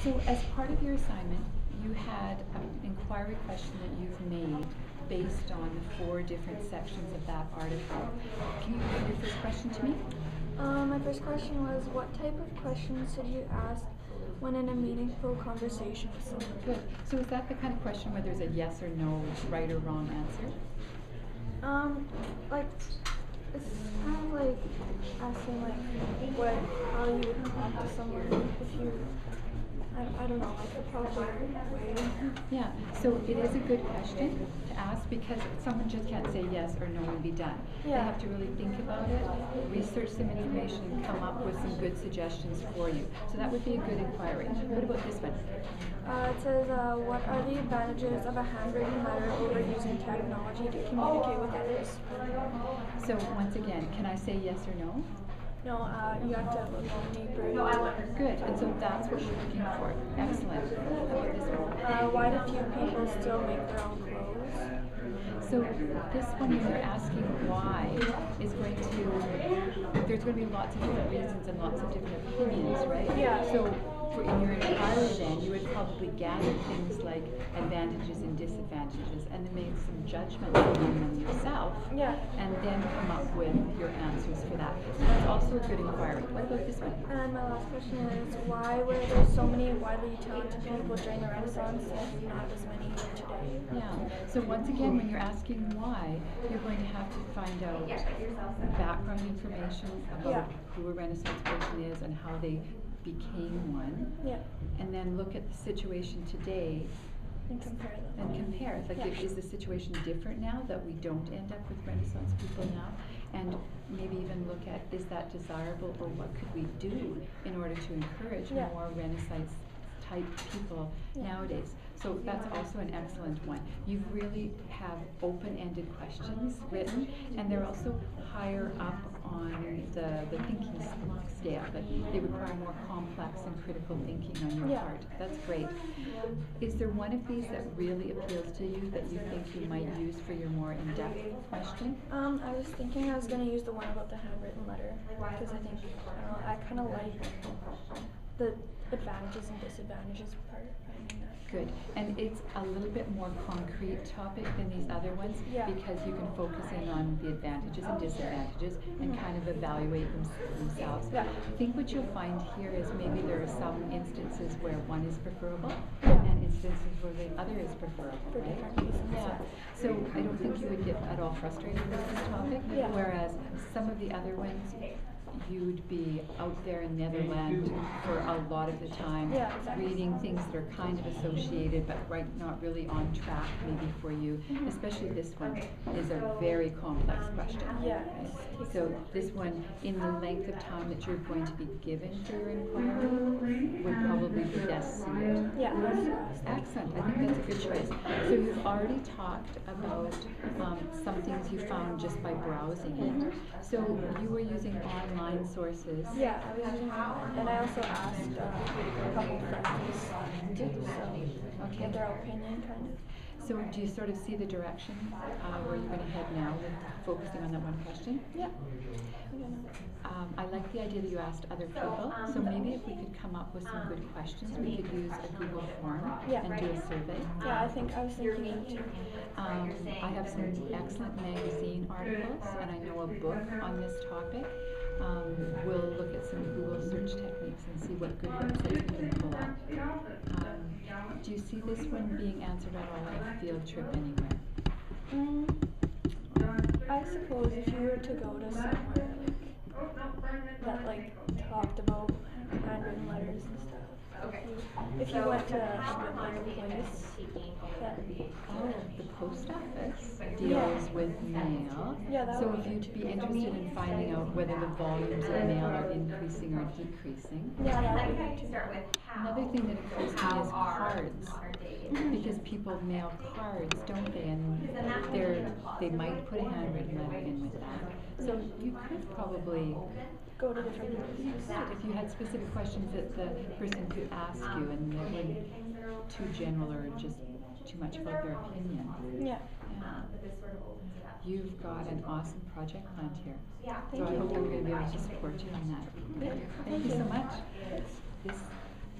So as part of your assignment, you had an inquiry question that you've made based on the 4 different sections of that article. Can you read your first question to me? My first question was, what type of questions did you ask when in a meaningful conversation with someone? Good. So is that the kind of question where there's a yes or no, right or wrong answer? Like, it's kind of like asking like how you would talk to someone if you, I don't know, like the proper way. Yeah, so it is a good question to ask because someone just can't say yes or no and be done. Yeah. They have to really think about it, research some information, and come up with some good suggestions for you. So that would be a good inquiry. What about this one? It says, what are the advantages of a handwritten letter over using technology to communicate with others? So once again, can I say yes or no? No, you have to look deeper. Good, and so that's what we're looking for. Excellent. How about this one? Why do few people still make their own clothes? So this one, when you're asking why, is going to, there's going to be lots of different reasons and lots of different opinions, right? Yeah. So in your inquiry then, you would probably gather things like advantages and disadvantages and then make some judgments on them yourself. Yeah. And then come up with your answers for that. So that's also a good inquiry. What about this one? And my last question is, why were there so many widely talented people during the Renaissance and not as many today? Yeah. So once again, when you're asking why, you're going to have to find out background information about who a Renaissance person is and how they became one. Yeah. And then look at the situation today And compare them. and compare. It's like, is the situation different now that we don't end up with Renaissance people now? And maybe even look at, is that desirable, or what could we do in order to encourage more Renaissance type people nowadays? So that's also an excellent one. You really have open-ended questions written, and they're also higher up on the thinking scale. That they require more complex and critical thinking on your part. That's great. Is there one of these that really appeals to you that you think you might use for your more in-depth question? I was thinking I was going to use the one about the handwritten letter, because I think, I don't know, I kind of like the advantages and disadvantages part. Good. And it's a little bit more concrete topic than these other ones because you can focus in on the advantages and disadvantages and kind of evaluate themselves. I think what you'll find here is maybe there are some instances where one is preferable and instances where the other is preferable, right? Yeah. So I don't think you would get at all frustrated with this topic, whereas some of the other ones, you'd be out there in Netherlands for a lot of the time, reading things that are kind of associated but not really on track maybe for you. Especially this one is a very complex question. Right? So this one, in the length of time that you're going to be given for your inquiry, would probably be best suited. Excellent. I think that's a good choice. So you've already talked about some things you found just by browsing it. So you were using online sources. Yeah, I was using online, and I also asked a couple friends to get their opinion, kind of. So do you sort of see the direction where you're going to head now with focusing on that one question? Yeah. I like the idea that you asked other people. So maybe if we could come up with some good questions, we could use a Google form and do a survey. Yeah, I was thinking that too. I have some excellent magazine articles, and I know a book on this topic. We'll look at some Google search techniques and see what good websites we can pull up. Do you see this one being answered at all on a field trip anywhere? I suppose if you were to go to somewhere that talked about handwritten letters and stuff. If you went to a place the post office deals with mail. So if you'd be interested in finding out whether the volumes of mail are increasing or decreasing. Another thing that occurs to me is cards. Because people mail cards, don't they? And they might put a handwritten letter in with that. So you could probably go to different places. If you had specific questions that the person could ask you and they weren't too general or just too much about their opinion. You've got an awesome project planned here. So I hope I'm going to be able to support you on that. Thank you so much. This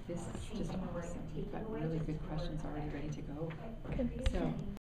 this is just awesome. We've got really good questions already ready to go. Good. So